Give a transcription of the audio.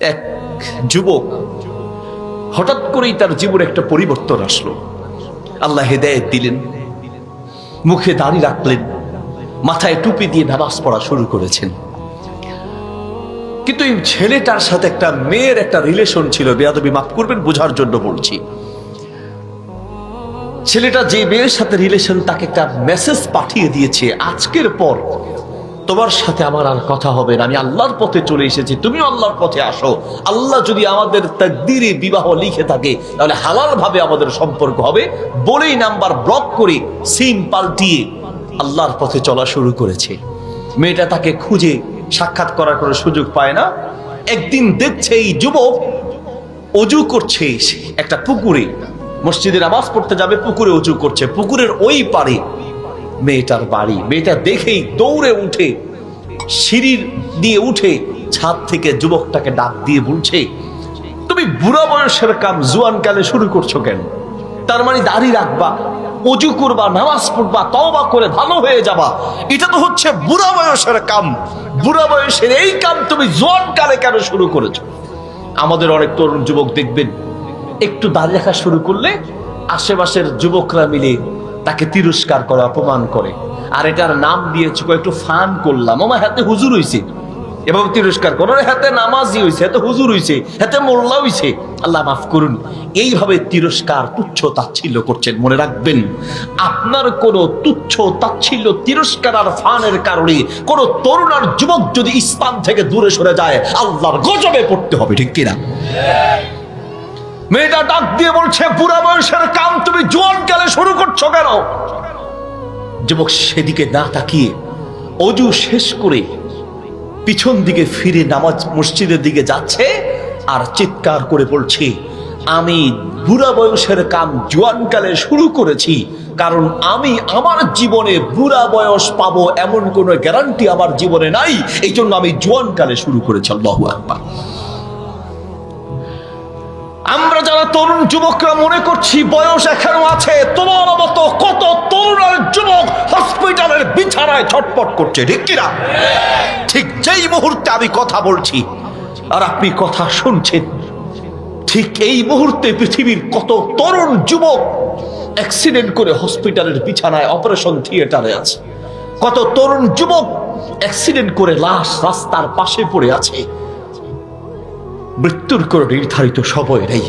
এক যুবক হঠাৎ করেই তার জীবনে একটা পরিবর্তন আসলো। আল্লাহ হেদায়েত দিলেন, মুখে দাড়ি রাখলেন, মাথায় টুপি দিয়ে নামাজ পড়া শুরু করেছেন। কিন্তু এই ছেলেটার সাথে একটা মেয়ের একটা রিলেশন ছিল। বেয়াদবি মাফ করবেন, বোঝার জন্য বলছি। ছেলেটা যে মেয়ের সাথে রিলেশন, তাকে একটা মেসেজ পাঠিয়ে দিয়েছে, আজকের পর তোমার সাথে আমার আর কথা হবে না, আমি আল্লাহর পথে চলে এসেছি, তুমিও আল্লাহর পথে আসো। আল্লাহ যদি আমাদের তাকদীরে বিবাহ লিখে থাকে তাহলে হালাল ভাবে আমাদের সম্পর্ক হবে। বলেই নাম্বার ব্লক করে সিম পাল্টিয়ে আল্লাহর পথে চলা শুরু করেছে। মেয়েটা তাকে খুঁজে সাক্ষাৎ করার কোনো সুযোগ পায় না। একদিন দেখছে এই যুবক অজু করছে একটা পুকুরে, মসজিদে নামাজ পড়তে যাবে, পুকুরে অজু করছে। পুকুরের ওই পারে মেয়েটার বাড়ি। মেয়েটা দেখেই দৌড়ে উঠে সিঁড়ির দিয়ে উঠে ছাদ থেকে যুবকটাকে ডাক দিয়ে বলছে, তুমি বুড়া বয়সের কাম জুয়ান কালে শুরু করছো কেন? তার মানে দাড়ি রাখবা, অজু করবা, নামাজ পড়বা, তওবা করে ভালো হয়ে যাবা, এটা তো হচ্ছে বুড়া বয়সের কাম। বুড়া বয়সের এই কাম তুমি জোয়ান কালে কেন শুরু করেছো? আমাদের অনেক তরুণ যুবক দেখবেন একটু দাড়ি রাখা শুরু করলে আশেপাশের যুবকরা মিলে তাকে তিরস্কার করে, অপমান করে। আর এটার নাম দিয়েছে একটু ফান করলাম, আমার হাতে হুজুর হইছে, এভাবে তিরস্কার করো, হাতে নামাজি হইছে, হাতে হুজুর হইছে, হাতে মোল্লা হইছে। আল্লাহ মাফ করুন, এইভাবে তিরস্কার তুচ্ছ তাচ্ছিল্য করছেন। মনে রাখবেন, আপনার কোন তুচ্ছ তাচ্ছিল্য, তিরস্কার আর ফানের কারণে কোন তরুণ আর যুবক যদি ইসলাম থেকে দূরে সরে যায়, আল্লাহর গজবে পড়তে হবে, ঠিক কিনা? মেয়েটা ডাক দিয়ে বলছে, বুড়া বয়সের কাম তুমি জোয়ান কালে শুরু করছো কেন? যুবক সেদিকে না তাকিয়ে অজু শেষ করে পিছন দিকে ফিরে নামাজ মসজিদের দিকে যাচ্ছে আর চিৎকার করে বলছে, আমি বুড়া বয়সের কাম জোয়ান কালে শুরু করেছি, কারণ আমি আমার জীবনে বুড়া বয়স পাবো এমন কোনো গ্যারান্টি আমার জীবনে নাই, এই জন্য আমি জোয়ান কালে শুরু করেছি। আল্লাহু আকবার। আমরা যারা তরুণ যুবকরা মনে করছি বয়স এখনো আছে, তোমার মতো কত তরুণ আর যুবক হসপিটালের বিছানায় ছটপট করছে, ঠিক কিনা? ঠিক যেই মুহূর্তে আমি কথা বলছি আর আপনি কথা শুনছেন, ঠিক এই মুহূর্তে পৃথিবীর কত তরুণ যুবক অ্যাক্সিডেন্ট করে হসপিটালের বিছানায় অপারেশন থিয়েটারে আছে। কত তরুণ যুবক অ্যাক্সিডেন্ট করে লাশ রাস্তার পাশে পড়ে আছে। মৃত্যুর কোনো নির্ধারিত সময় নেই।